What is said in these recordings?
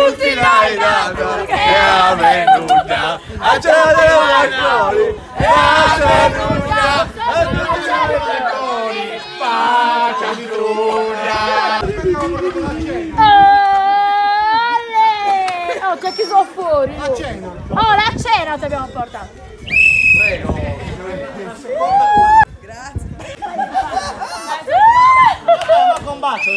tutti l'hai dato e la venuta a cena dei cuori e a venuta a tutti i cuori pace di oh, c'è chi sono fuori? a cena. Oh, la cena ti abbiamo portato. Prego. Grazie. Ma con bacio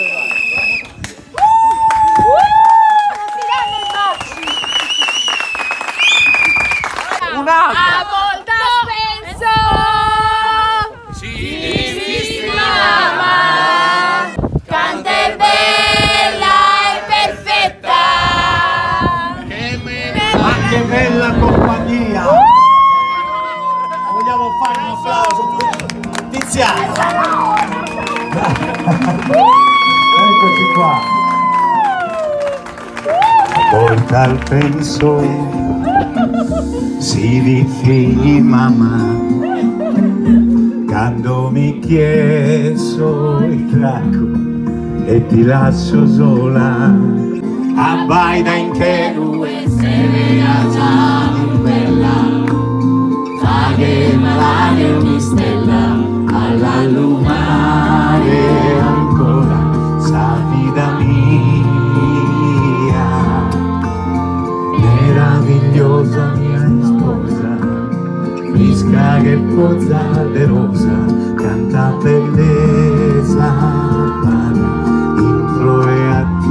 Non si danno i baci. un'altra. A volta penso Si mamma, quanto è bella e perfetta. Ma che bella compagnia! Vogliamo fare un applauso per Tiziana! Eccoci qua! Volta al penso, si di figli mamma, quando mi chieso il tracco e ti lascio sola, abbaida in che lui se vera già bella, fa che malare ogni stella alla lumare ancora, sa vita mia, meravigliosa mia sposa, fresca che pozza de rosa, canta bellezza, intro e a te.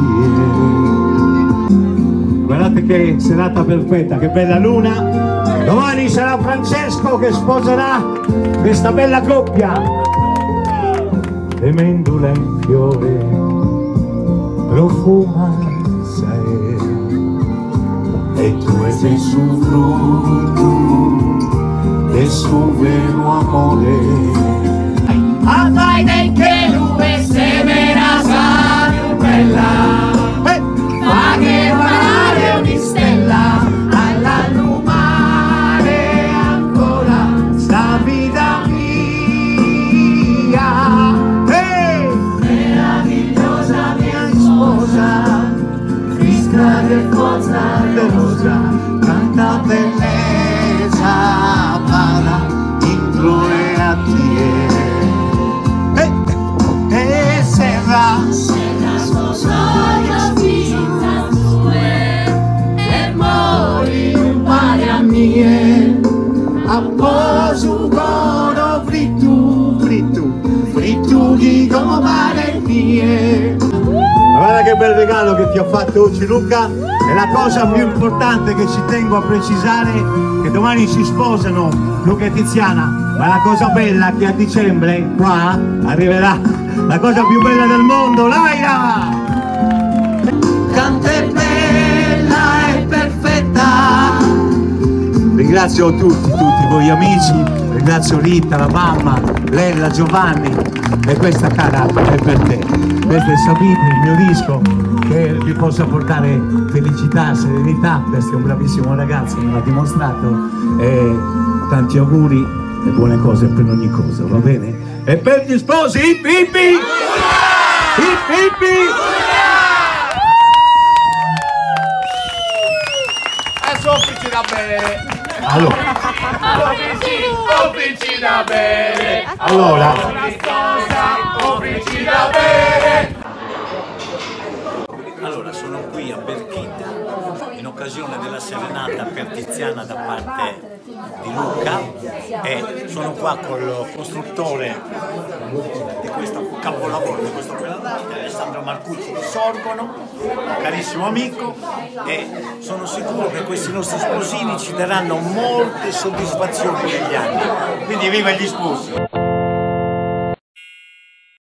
Guardate che serata perfetta, che bella luna. Domani sarà Francesco che sposerà questa bella coppia. Le mendula in fiore profuma sai, e tu sei su frutto del suo vero amore. Vai del che lui se vera sa più bella, fa che parlare ogni stella alla lumare ancora, sta vita mia, meravigliosa mia sposa, fresca che forza de rosa, tanta bellezza para intro e a te. E serra sposoio figlia tue e mori uguale a mie, a posu godo frittu di gomare mie. Guarda che bel regalo che ti ho fatto oggi Luca, e la cosa più importante che ci tengo a precisare è che domani si sposano Luca e Tiziana, ma la cosa bella è che a dicembre qua arriverà la cosa più bella del mondo, Laila! Quanto è bella e perfetta! Ringrazio tutti voi amici, ringrazio Rita, la mamma, Lella, Giovanni, e questa cara è per te. Questo è Sabine, il mio disco, che vi possa portare felicità, serenità. Questo è un bravissimo ragazzo, me l'ha dimostrato, e tanti auguri e buone cose per ogni cosa, va bene? E per gli sposi, hip hip hip! Hip hip hip! Adesso offici da bere. Allora, Offici da bere. allora, Offici da bere. Allora, sono qui a Belchita in occasione della serenata per Tiziana da parte di Luca e sono qua col costruttore di questo capolavoro, di questo opera d'arte, Alessandro Marcucci di Sorgono, un carissimo amico, e sono sicuro che questi nostri sposini ci daranno molte soddisfazioni negli anni. Quindi viva gli sposi!